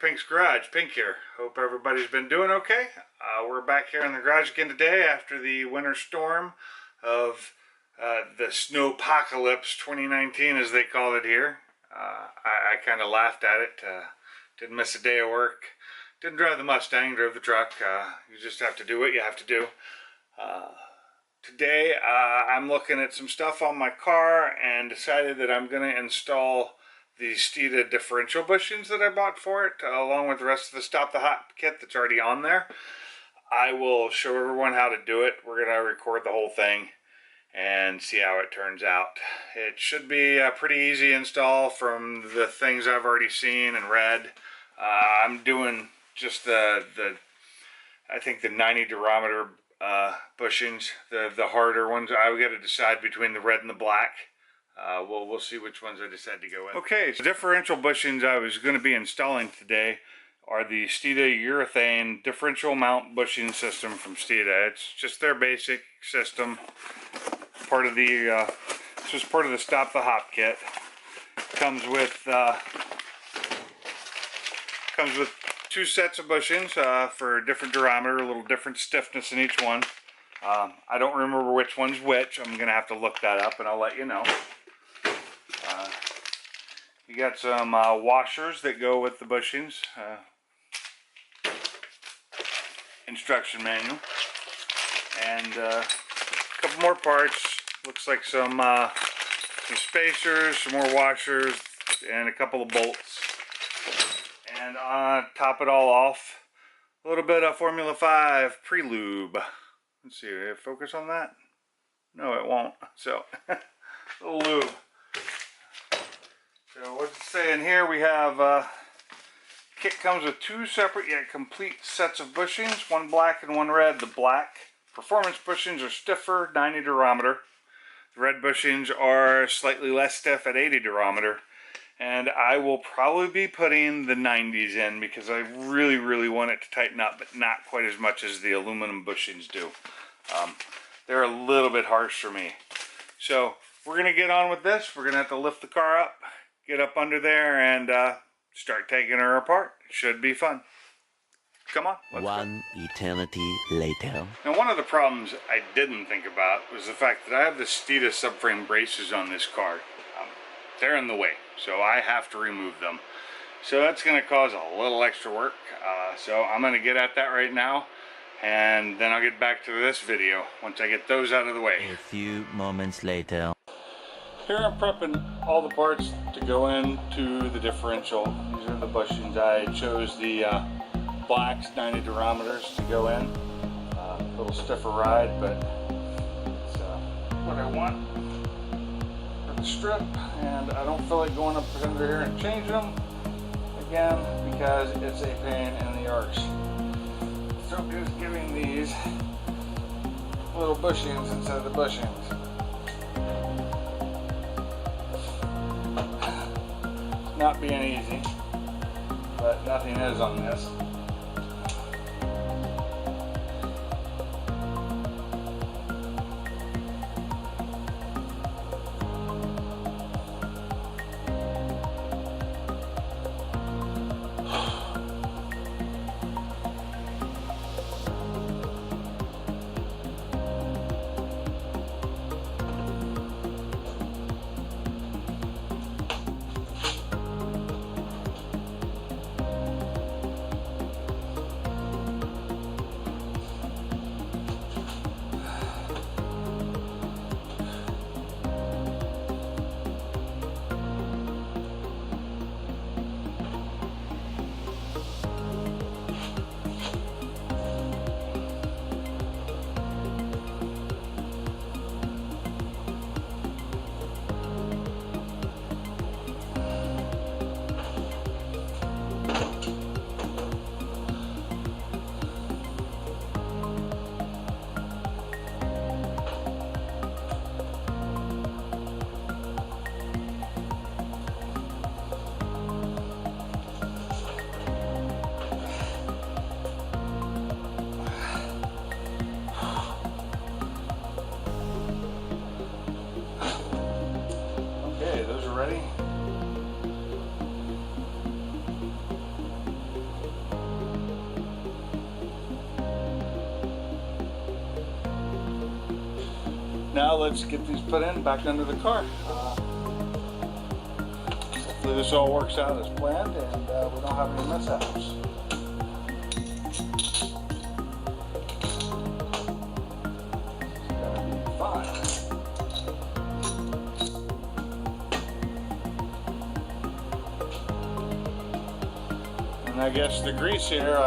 Pink's Garage. Pink here. Hope everybody's been doing okay. We're back here in the garage again today after the winter storm of the snowpocalypse 2019, as they call it here. I kind of laughed at it. Didn't miss a day of work. Didn't drive the Mustang, drove the truck. You just have to do what you have to do. Today I'm looking at some stuff on my car and decided that I'm going to install the Steeda differential bushings that I bought for it, along with the rest of the Stop the Hot kit that's already on there. I will show everyone how to do it. We're going to record the whole thing and see how it turns out. It should be a pretty easy install from the things I've already seen and read. I'm doing just I think the 90 durometer bushings, the harder ones. I've got to decide between the red and the black. We'll see which ones I decide to go with. Okay, so differential bushings I was going to be installing today are the Steeda urethane differential mount bushing system from Steeda. It's just their basic system. Part of the it's just part of the Stop the Hop kit. Comes with two sets of bushings for a different durometer, a little different stiffness in each one. I don't remember which one's which. I'm gonna have to look that up and I'll let you know. You got some washers that go with the bushings. Instruction manual. And a couple more parts. Looks like some spacers, some more washers, and a couple of bolts. And top it all off, a little bit of Formula 5 pre-lube. Let's see, focus on that? No, it won't. So, a little lube. So what's it saying here? We have, kit comes with two separate yet complete sets of bushings, one black and one red. The black performance bushings are stiffer, 90 durometer. The red bushings are slightly less stiff at 80 durometer. And I will probably be putting the 90s in because I really want it to tighten up, but not quite as much as the aluminum bushings do. They're a little bit harsh for me. So we're going to get on with this. We're going to have to lift the car up, get up under there, and start taking her apart. It should be fun. Come on. One eternity later. Now, one of the problems I didn't think about was the fact that I have the Steeda subframe braces on this car. They're in the way, so I have to remove them. So that's going to cause a little extra work. So I'm going to get at that right now, and then I'll get back to this video once I get those out of the way. A few moments later. Here I'm prepping all the parts to go into the differential. These are the bushings. I chose the blacks, 90 durometers to go in. A little stiffer ride, but it's what I want for the strip. And I don't feel like going up under here and changing them again because it's a pain in the arse. So just giving these little bushings instead of the bushings. Not being easy, but nothing is on this. now let's get these put in back under the car. Hopefully this all works out as planned and we don't have any mishaps. It's gonna be fine. And I guess the grease here,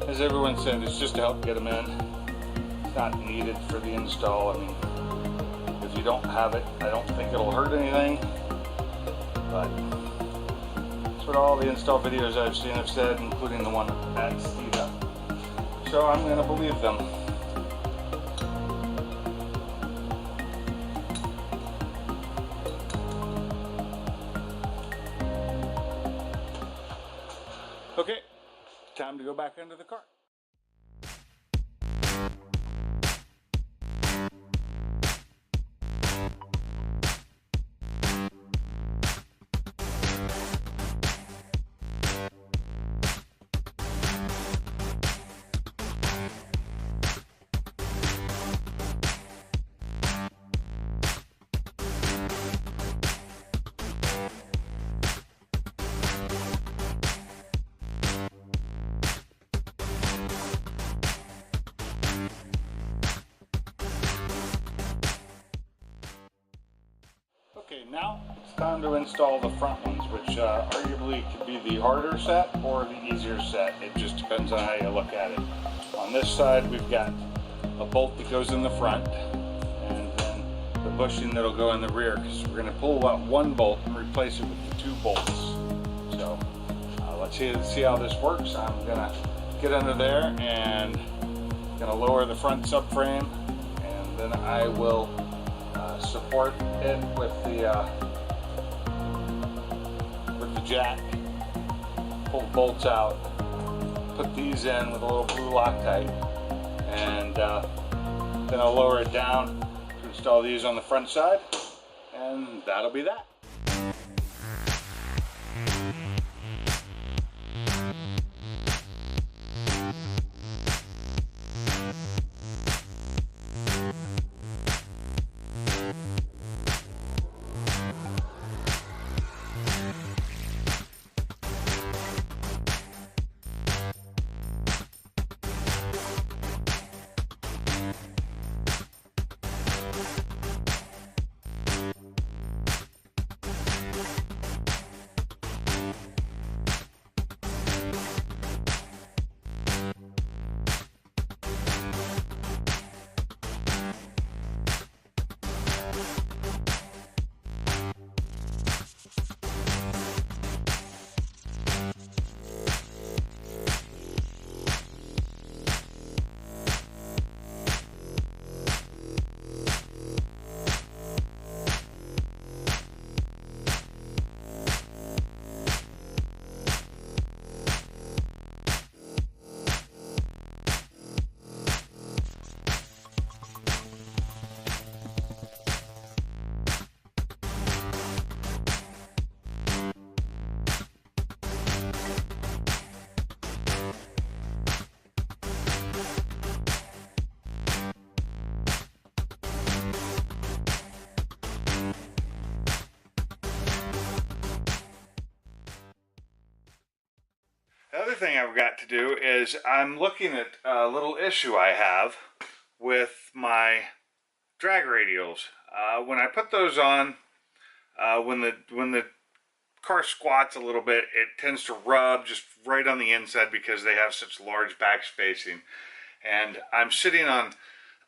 as everyone said, is just to help get them in. It's not needed for the install. I mean, if you don't have it, I don't think it'll hurt anything. But that's what all the install videos I've seen have said, including the one at Steeda. So I'm going to believe them. Okay, time to go back into the car. Okay, now it's time to install the front ones, which arguably could be the harder set or the easier set. It just depends on how you look at it. On this side, we've got a bolt that goes in the front, and then the bushing that'll go in the rear, because we're going to pull out one bolt and replace it with the two bolts. So let's see how this works. I'm going to get under there and going to lower the front subframe, and then I will support it with the jack, pull the bolts out, put these in with a little blue Loctite, and then I'll lower it down to install these on the front side, and that'll be that. The other thing I've got to do is I'm looking at a little issue I have with my drag radials. When I put those on, when the car squats a little bit, it tends to rub just right on the inside because they have such large back spacing. And I'm sitting on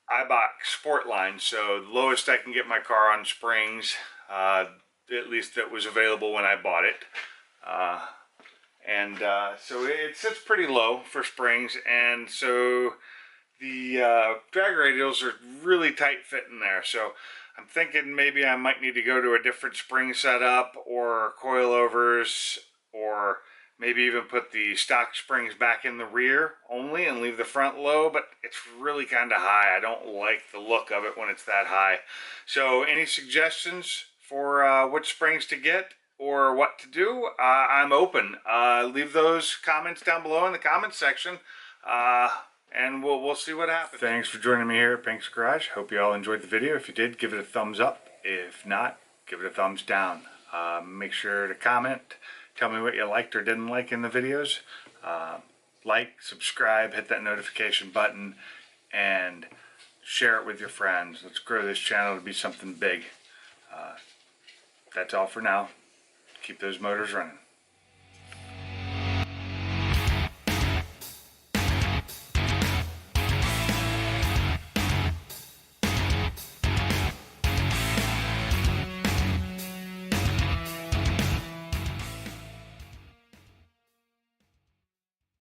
iBox sport line, so the lowest I can get my car on springs, at least that was available when I bought it. So it sits pretty low for springs, and so the drag radials are really tight fitting there. So I'm thinking maybe I might need to go to a different spring setup or coilovers, or maybe even put the stock springs back in the rear only and leave the front low, but it's really kind of high. I don't like the look of it when it's that high. So any suggestions for which springs to get or what to do? I'm open. Leave those comments down below in the comments section. and we'll see what happens. Thanks for joining me here at Pink's Garage. Hope you all enjoyed the video. If you did, give it a thumbs up. If not, give it a thumbs down. Make sure to comment. Tell me what you liked or didn't like in the videos. Like, subscribe, hit that notification button, and share it with your friends. Let's grow this channel to be something big. That's all for now. Keep those motors running.